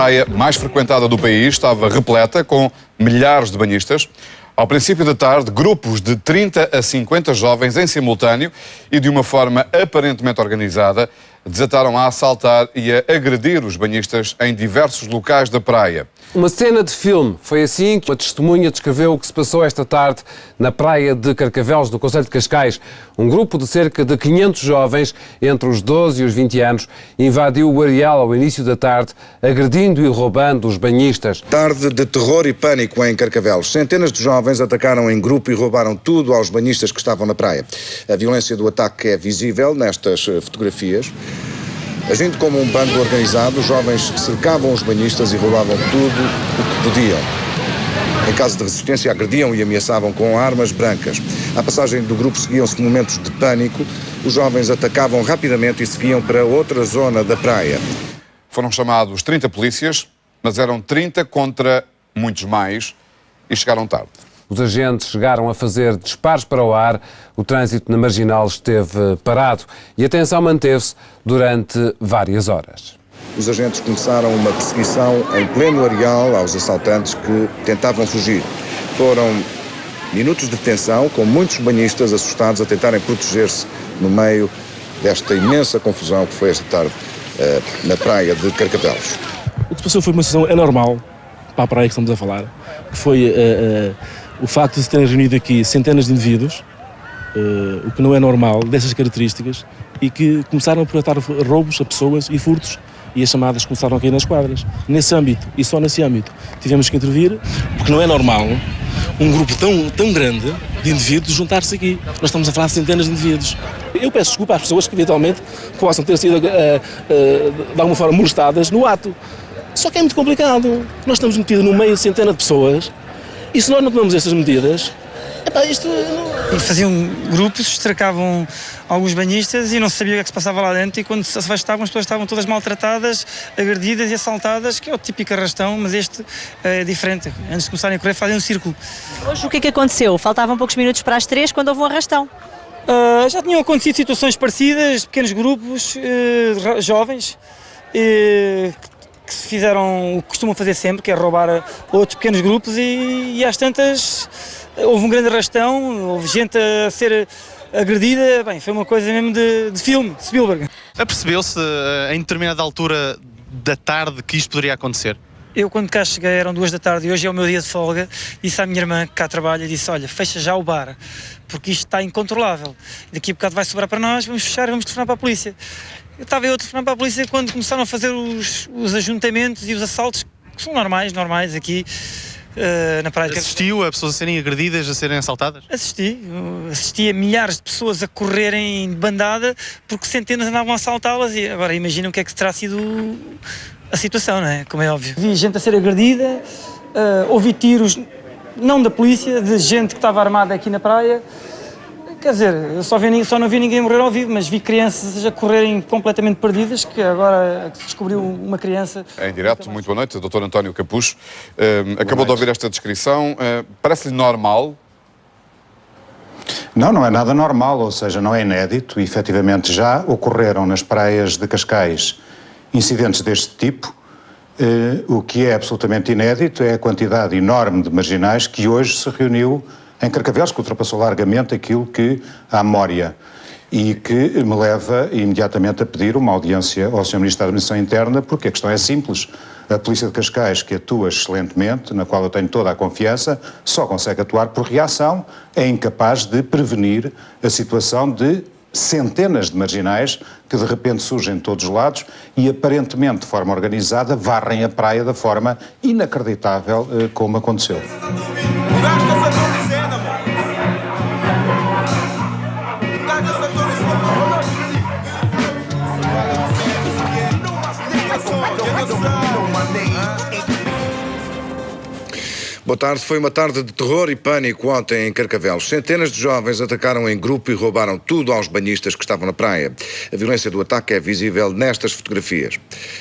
praia mais frequentada do país estava repleta, com milhares de banhistas. Ao princípio da tarde, grupos de 30 a 50 jovens em simultâneo e de uma forma aparentemente organizada desataram a assaltar e a agredir os banhistas em diversos locais da praia. Uma cena de filme. Foi assim que uma testemunha descreveu o que se passou esta tarde na praia de Carcavelos, no concelho de Cascais. Um grupo de cerca de 500 jovens, entre os 12 e os 20 anos, invadiu o areal ao início da tarde, agredindo e roubando os banhistas. Tarde de terror e pânico em Carcavelos. Centenas de jovens atacaram em grupo e roubaram tudo aos banhistas que estavam na praia. A violência do ataque é visível nestas fotografias. Agindo como um bando organizado, os jovens cercavam os banhistas e roubavam tudo o que podiam. Em caso de resistência, agrediam e ameaçavam com armas brancas. À passagem do grupo seguiam-se momentos de pânico. Os jovens atacavam rapidamente e seguiam para outra zona da praia. Foram chamados 30 polícias, mas eram 30 contra muitos mais e chegaram tarde. Os agentes chegaram a fazer disparos para o ar, o trânsito na Marginal esteve parado e a tensão manteve-se durante várias horas. Os agentes começaram uma perseguição em pleno areal aos assaltantes que tentavam fugir. Foram minutos de tensão, com muitos banhistas assustados a tentarem proteger-se no meio desta imensa confusão que foi esta tarde na praia de Carcavelos. O que se passou foi uma situação anormal para a praia que estamos a falar, que foi o facto de se terem reunido aqui centenas de indivíduos, o que não é normal, dessas características, e que começaram a projetar roubos a pessoas e furtos, e as chamadas começaram a cair nas quadras. Nesse âmbito, e só nesse âmbito, tivemos que intervir, porque não é normal um grupo tão grande de indivíduos juntar-se aqui. Nós estamos a falar de centenas de indivíduos. Eu peço desculpa às pessoas que eventualmente possam ter sido, de alguma forma, molestadas no ato. Só que é muito complicado. Nós estamos metidos no meio de centenas de pessoas, e se nós não tomamos estas medidas, isto não... E faziam grupos, cercavam alguns banhistas e não se sabia o que é que se passava lá dentro, e quando se afastavam as pessoas estavam todas maltratadas, agredidas e assaltadas, que é o típico arrastão, mas este é diferente. Antes de começarem a correr fazem um círculo. Hoje o que é que aconteceu? Faltavam poucos minutos para as 3 quando houve um arrastão. Já tinham acontecido situações parecidas, pequenos grupos, jovens, que se fizeram o que costumam fazer sempre, que é roubar outros pequenos grupos, e às tantas houve um grande arrastão, houve gente a ser agredida. Bem, foi uma coisa mesmo de filme, de Spielberg. Apercebeu-se em determinada altura da tarde que isto poderia acontecer? Eu, quando cá cheguei, eram 2 da tarde e hoje é o meu dia de folga, disse à minha irmã que cá trabalha, disse: olha, fecha já o bar, porque isto está incontrolável. Daqui a bocado vai sobrar para nós, vamos fechar e vamos telefonar para a polícia. Eu estava a telefonar para a polícia quando começaram a fazer os ajuntamentos e os assaltos, que são normais aqui na praia. Assistiu a pessoas a serem agredidas, a serem assaltadas? Assisti a milhares de pessoas a correrem de bandada porque centenas andavam a assaltá-las, e agora imaginem o que é que terá sido a situação, não é? Como é óbvio. Vi gente a ser agredida, ouvi tiros, não da polícia, de gente que estava armada aqui na praia. Quer dizer, eu só não vi ninguém morrer ao vivo, mas vi crianças a correrem completamente perdidas, que agora se descobriu uma criança... Em direto, muito boa noite, Dr. António Capucho. Acabou de ouvir esta descrição. Parece-lhe normal? Não é nada normal, ou seja, não é inédito. E, efetivamente, já ocorreram nas praias de Cascais incidentes deste tipo. O que é absolutamente inédito é a quantidade enorme de marginais que hoje se reuniu em Carcavelos, que ultrapassou largamente aquilo que há memória, e que me leva imediatamente a pedir uma audiência ao Sr. Ministro da Administração Interna, porque a questão é simples. A Polícia de Cascais, que atua excelentemente, na qual eu tenho toda a confiança, só consegue atuar por reação, é incapaz de prevenir a situação de centenas de marginais que de repente surgem de todos os lados e aparentemente de forma organizada varrem a praia da forma inacreditável como aconteceu. Boa tarde. Foi uma tarde de terror e pânico ontem em Carcavelos. Centenas de jovens atacaram em grupo e roubaram tudo aos banhistas que estavam na praia. A violência do ataque é visível nestas fotografias.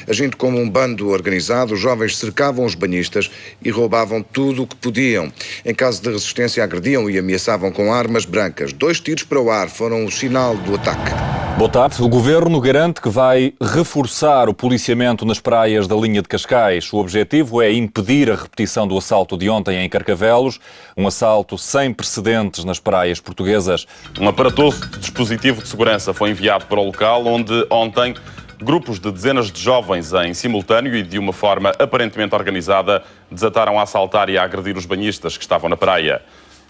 Agindo como um bando organizado, os jovens cercavam os banhistas e roubavam tudo o que podiam. Em caso de resistência, agrediam e ameaçavam com armas brancas. 2 tiros para o ar foram o sinal do ataque. Boa tarde. O Governo garante que vai reforçar o policiamento nas praias da linha de Cascais. O objetivo é impedir a repetição do assalto de ontem em Carcavelos, um assalto sem precedentes nas praias portuguesas. Um aparatoso dispositivo de segurança foi enviado para o local onde ontem grupos de dezenas de jovens em simultâneo e de uma forma aparentemente organizada desataram a assaltar e a agredir os banhistas que estavam na praia.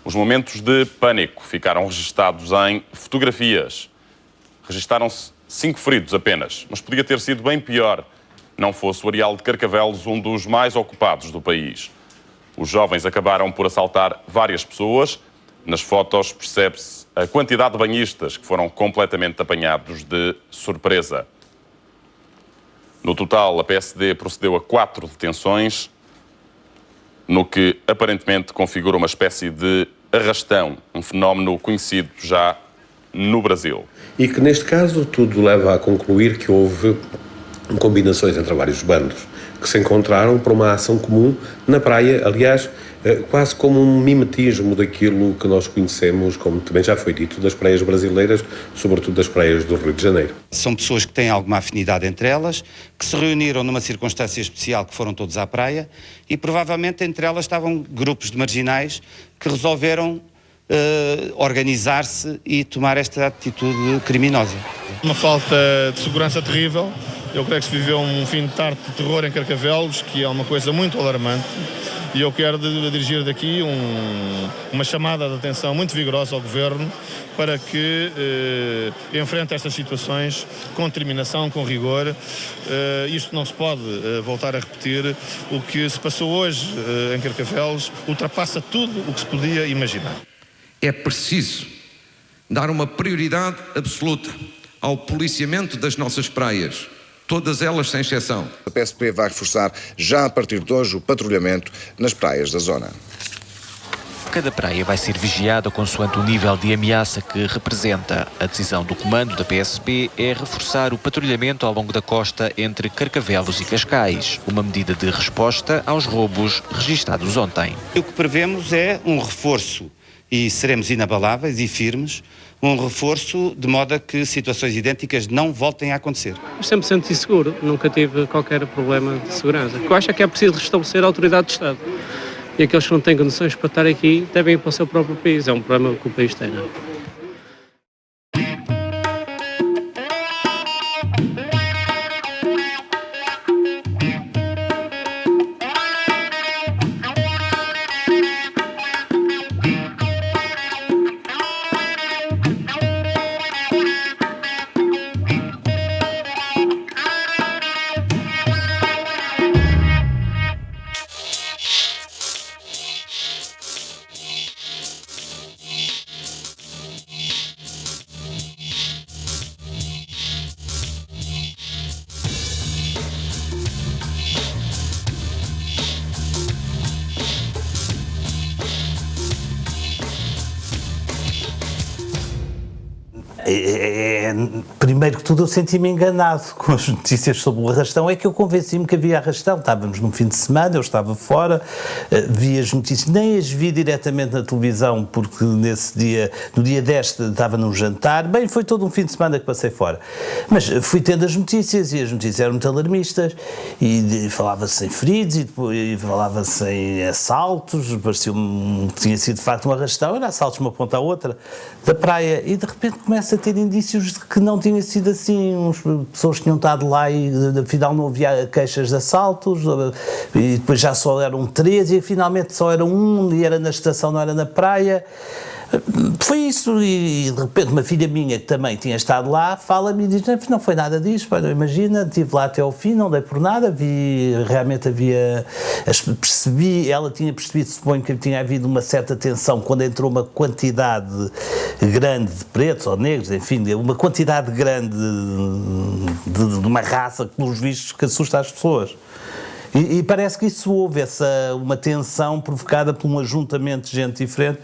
Os momentos de pânico ficaram registados em fotografias. Registaram-se 5 feridos apenas, mas podia ter sido bem pior, não fosse o areal de Carcavelos um dos mais ocupados do país. Os jovens acabaram por assaltar várias pessoas. Nas fotos percebe-se a quantidade de banhistas que foram completamente apanhados de surpresa. No total, a PSD procedeu a 4 detenções, no que aparentemente configura uma espécie de arrastão, um fenómeno conhecido já no Brasil. E que, neste caso, tudo leva a concluir que houve combinações entre vários bandos que se encontraram para uma ação comum na praia, aliás, quase como um mimetismo daquilo que nós conhecemos, como também já foi dito, das praias brasileiras, sobretudo das praias do Rio de Janeiro. São pessoas que têm alguma afinidade entre elas, que se reuniram numa circunstância especial, que foram todos à praia, e provavelmente entre elas estavam grupos de marginais que resolveram organizar-se e tomar esta atitude criminosa. Uma falta de segurança terrível. Eu creio que se viveu um fim de tarde de terror em Carcavelos, que é uma coisa muito alarmante. E eu quero dirigir daqui uma chamada de atenção muito vigorosa ao Governo para que enfrente estas situações com determinação, com rigor. Isto não se pode voltar a repetir. O que se passou hoje em Carcavelos ultrapassa tudo o que se podia imaginar. É preciso dar uma prioridade absoluta ao policiamento das nossas praias, todas elas sem exceção. A PSP vai reforçar já a partir de hoje o patrulhamento nas praias da zona. Cada praia vai ser vigiada consoante o nível de ameaça que representa. A decisão do comando da PSP é reforçar o patrulhamento ao longo da costa entre Carcavelos e Cascais, uma medida de resposta aos roubos registados ontem. O que prevemos é um reforço, e seremos inabaláveis e firmes, um reforço de modo a que situações idênticas não voltem a acontecer. Eu sempre me senti seguro, nunca tive qualquer problema de segurança. O que eu acho é que é preciso restabelecer a autoridade do Estado. E aqueles que não têm condições para estar aqui devem ir para o seu próprio país. É um problema que o país tem, não é? Primeiro que tudo eu senti-me enganado com as notícias sobre o arrastão, é que eu convenci-me que havia arrastão. Estávamos num fim de semana, eu estava fora, vi as notícias, nem as vi diretamente na televisão, porque nesse dia, no dia 10 estava num jantar, bem, foi todo um fim de semana que passei fora. Mas fui tendo as notícias, e as notícias eram muito alarmistas, e falava-se em feridos, e falava-se em assaltos, parecia-me que tinha sido de facto um arrastão, era assaltos de uma ponta à outra da praia, e de repente começa a ter indícios de que não tinha sido assim, pessoas que tinham estado lá e afinal não havia queixas de assaltos, e depois já só eram 13 e finalmente só era um e era na estação, não era na praia. Foi isso, e de repente uma filha minha que também tinha estado lá fala-me e diz: não foi nada disso, imagina, estive lá até ao fim, não dei por nada, realmente havia, ela tinha percebido, suponho que tinha havido uma certa tensão quando entrou uma quantidade grande de pretos ou negros, enfim, uma quantidade grande de uma raça que pelos vistos que assusta as pessoas. E parece que isso houve, uma tensão provocada por um ajuntamento de gente diferente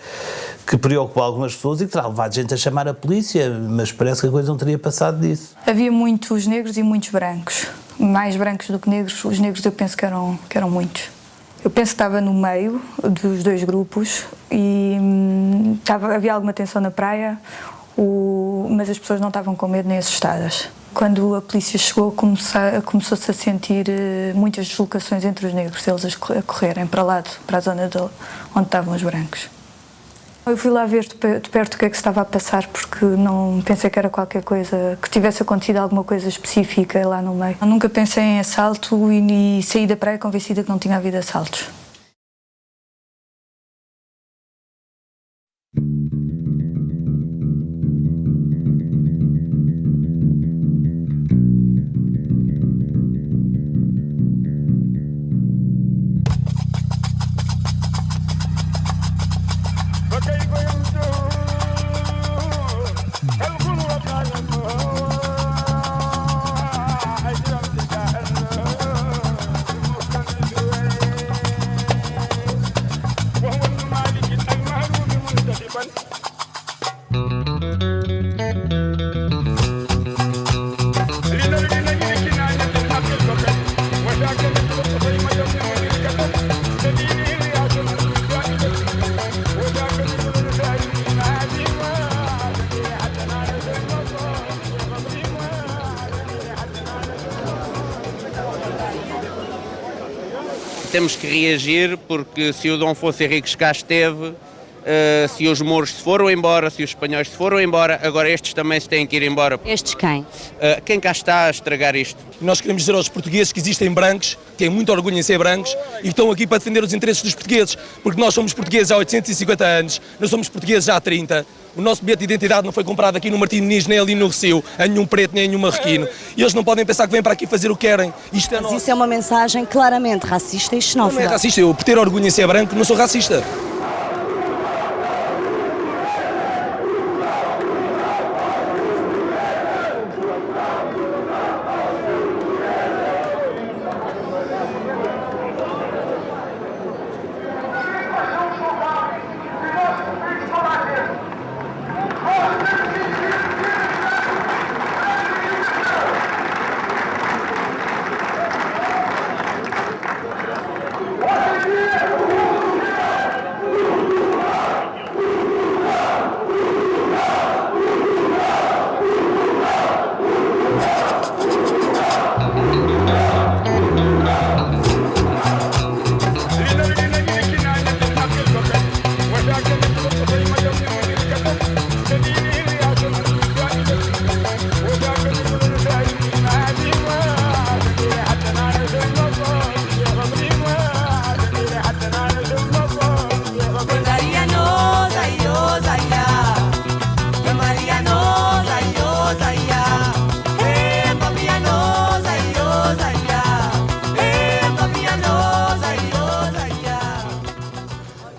que preocupou algumas pessoas e que terá levado gente a chamar a polícia, mas parece que a coisa não teria passado disso. Havia muitos negros e muitos brancos, mais brancos do que negros. Os negros eu penso que eram muitos. Eu penso que estava no meio dos dois grupos e havia alguma tensão na praia. O mas as pessoas não estavam com medo nem assustadas. Quando a polícia chegou, começou-se a sentir muitas deslocações entre os negros, eles a correrem para lá, para a zona onde estavam os brancos. Eu fui lá ver de perto o que é que se estava a passar, porque não pensei que era qualquer coisa, que tivesse acontecido alguma coisa específica lá no meio. Eu nunca pensei em assalto e saí da praia convencida que não tinha havido assaltos. Temos que reagir, porque se o Dom Afonso Henriques cá esteve, se os mouros se foram embora, se os espanhóis se foram embora, agora estes também se têm que ir embora. Estes quem? Quem cá está a estragar isto? Nós queremos dizer aos portugueses que existem brancos, têm muito orgulho em ser brancos e estão aqui para defender os interesses dos portugueses, porque nós somos portugueses há 850 anos, nós somos portugueses há 30. O nosso bilhete de identidade não foi comprado aqui no Martim Muniz, nem ali no Recio, a nenhum preto, nem a nenhum marroquino. E eles não podem pensar que vêm para aqui fazer o que querem. Isto é Mas isso é uma mensagem claramente racista e xenófoba. Não é racista, eu por ter orgulho em ser branco não sou racista.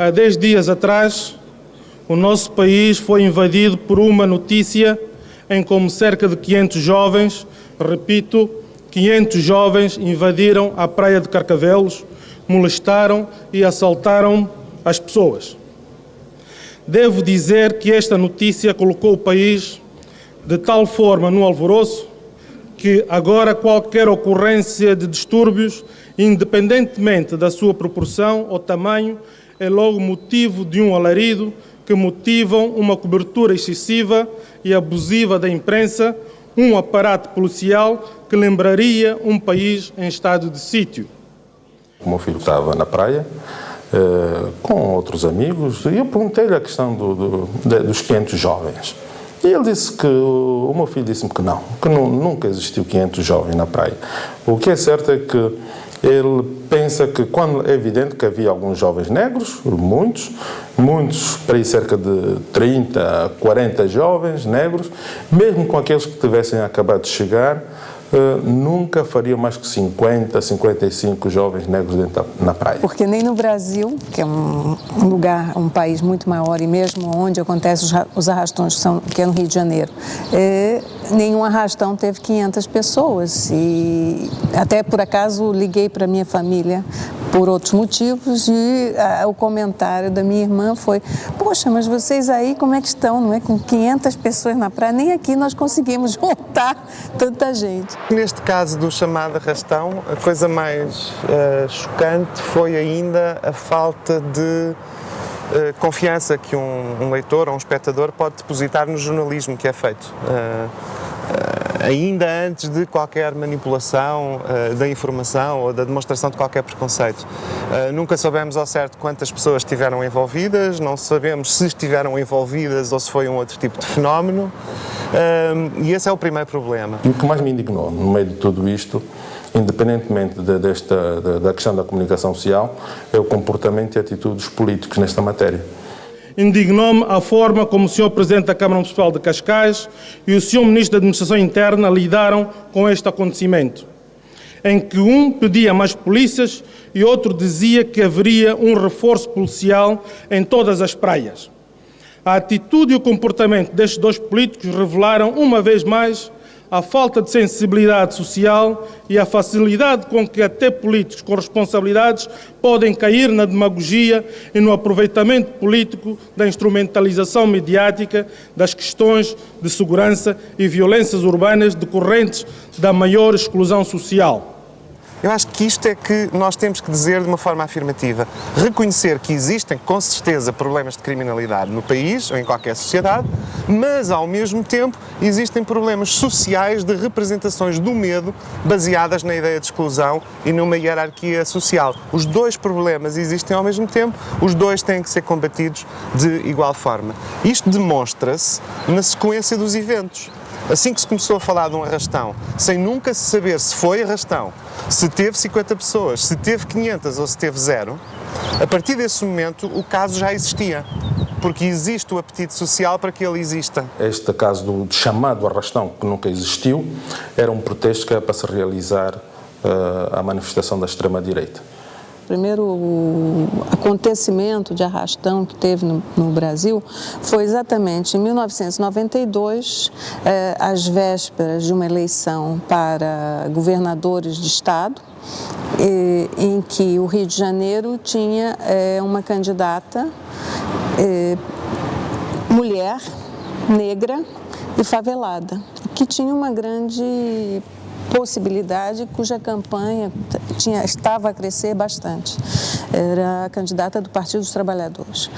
Há 10 dias atrás, o nosso país foi invadido por uma notícia em como cerca de 500 jovens, repito, 500 jovens invadiram a praia de Carcavelos, molestaram e assaltaram as pessoas. Devo dizer que esta notícia colocou o país de tal forma no alvoroço que agora qualquer ocorrência de distúrbios, independentemente da sua proporção ou tamanho, é logo motivo de um alarido que motivam uma cobertura excessiva e abusiva da imprensa, um aparato policial que lembraria um país em estado de sítio. O meu filho estava na praia com outros amigos e eu perguntei-lhe a questão dos 500 jovens. E ele disse que, o meu filho disse-me que nunca existiu 500 jovens na praia. O que é certo é que ele pensa que, quando é evidente que havia alguns jovens negros, muitos, para aí cerca de 30, 40 jovens negros, mesmo com aqueles que tivessem acabado de chegar, nunca faria mais que 50, 55 jovens negros dentro na praia. Porque nem no Brasil, que é um lugar, um país muito maior, e mesmo onde acontecem os arrastões, que é no Rio de Janeiro, nenhum arrastão teve 500 pessoas. E até por acaso liguei para minha família por outros motivos e o comentário da minha irmã foi: poxa, mas vocês aí como é que estão, não é? Com 500 pessoas na praia, nem aqui nós conseguimos juntar tanta gente. Neste caso do chamado arrastão, a coisa mais chocante foi ainda a falta de confiança que um leitor ou um espectador pode depositar no jornalismo que é feito. Ainda antes de qualquer manipulação da informação ou da demonstração de qualquer preconceito. Nunca soubemos ao certo quantas pessoas estiveram envolvidas, não sabemos se estiveram envolvidas ou se foi um outro tipo de fenómeno, e esse é o primeiro problema. E o que mais me indignou no meio de tudo isto, independentemente da questão da comunicação social, é o comportamento e atitude dos políticos nesta matéria. Indignou-me a forma como o Sr. Presidente da Câmara Municipal de Cascais e o Sr. Ministro da Administração Interna lidaram com este acontecimento, em que um pedia mais polícias e outro dizia que haveria um reforço policial em todas as praias. A atitude e o comportamento destes dois políticos revelaram, uma vez mais, a falta de sensibilidade social e a facilidade com que até políticos com responsabilidades podem cair na demagogia e no aproveitamento político da instrumentalização mediática das questões de segurança e violências urbanas decorrentes da maior exclusão social. Eu acho que isto é que nós temos que dizer de uma forma afirmativa. Reconhecer que existem, com certeza, problemas de criminalidade no país ou em qualquer sociedade, mas, ao mesmo tempo, existem problemas sociais de representações do medo baseadas na ideia de exclusão e numa hierarquia social. Os dois problemas existem ao mesmo tempo, os dois têm que ser combatidos de igual forma. Isto demonstra-se na sequência dos eventos. Assim que se começou a falar de um arrastão, sem nunca se saber se foi arrastão, se teve 50 pessoas, se teve 500 ou se teve 0, a partir desse momento o caso já existia, porque existe o apetite social para que ele exista. Este caso do chamado arrastão, que nunca existiu, era um pretexto que era para se realizar a manifestação da extrema-direita. O primeiro acontecimento de arrastão que teve no Brasil foi exatamente em 1992, às vésperas de uma eleição para governadores de estado, em que o Rio de Janeiro tinha uma candidata mulher, negra e favelada, que tinha uma grande possibilidade, cuja campanha estava a crescer bastante. Era a candidata do Partido dos Trabalhadores.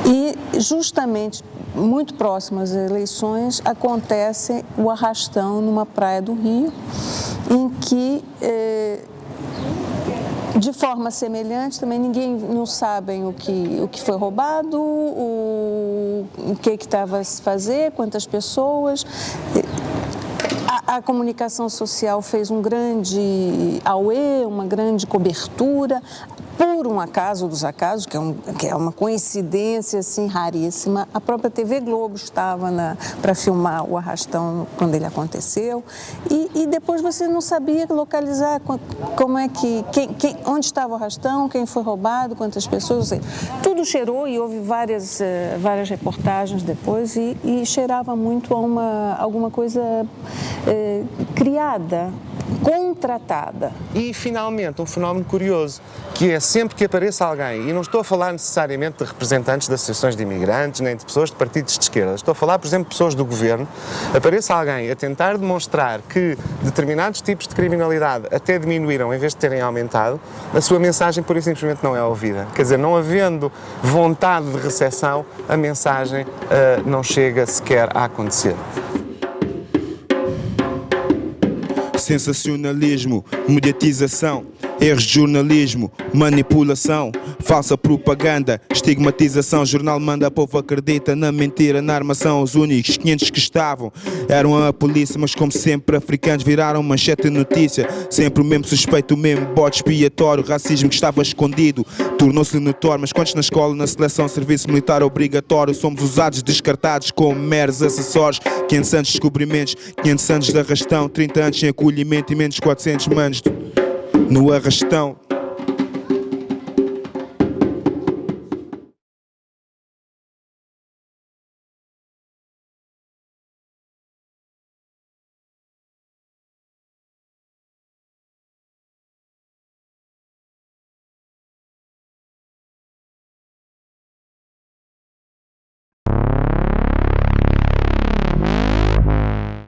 E, justamente, muito próximo às eleições, acontece o arrastão numa praia do Rio, em que, de forma semelhante, também ninguém não sabe o que foi roubado, o que estava a se fazer, quantas pessoas. A comunicação social fez um grande auê, uma grande cobertura. Por um acaso dos acasos, que é uma coincidência assim, raríssima, a própria TV Globo estava para filmar o arrastão quando ele aconteceu, e depois você não sabia localizar como é onde estava o arrastão, quem foi roubado, quantas pessoas. Tudo cheirou, e houve várias reportagens depois, e cheirava muito a alguma coisa criada, contratada. E, finalmente, um fenómeno curioso, que é sempre que apareça alguém, e não estou a falar necessariamente de representantes de associações de imigrantes, nem de pessoas de partidos de esquerda, estou a falar, por exemplo, de pessoas do governo, apareça alguém a tentar demonstrar que determinados tipos de criminalidade até diminuíram em vez de terem aumentado, a sua mensagem pura e simplesmente não é ouvida. Quer dizer, não havendo vontade de recepção, a mensagem não chega sequer a acontecer. Sensacionalismo, mediatização, erros de jornalismo, manipulação, falsa propaganda, estigmatização. Jornal manda, povo acredita na mentira, na armação. Os únicos 500 que estavam eram a polícia, mas como sempre africanos viraram manchete de notícia. Sempre o mesmo suspeito, o mesmo bode expiatório. Racismo que estava escondido tornou-se notório. Mas quantos na escola, na seleção, serviço militar obrigatório? Somos usados, descartados como meros acessórios. 500 anos de descobrimentos, 500 anos de arrastão, 30 anos sem acolhimento e menos 400 manos no arrastão.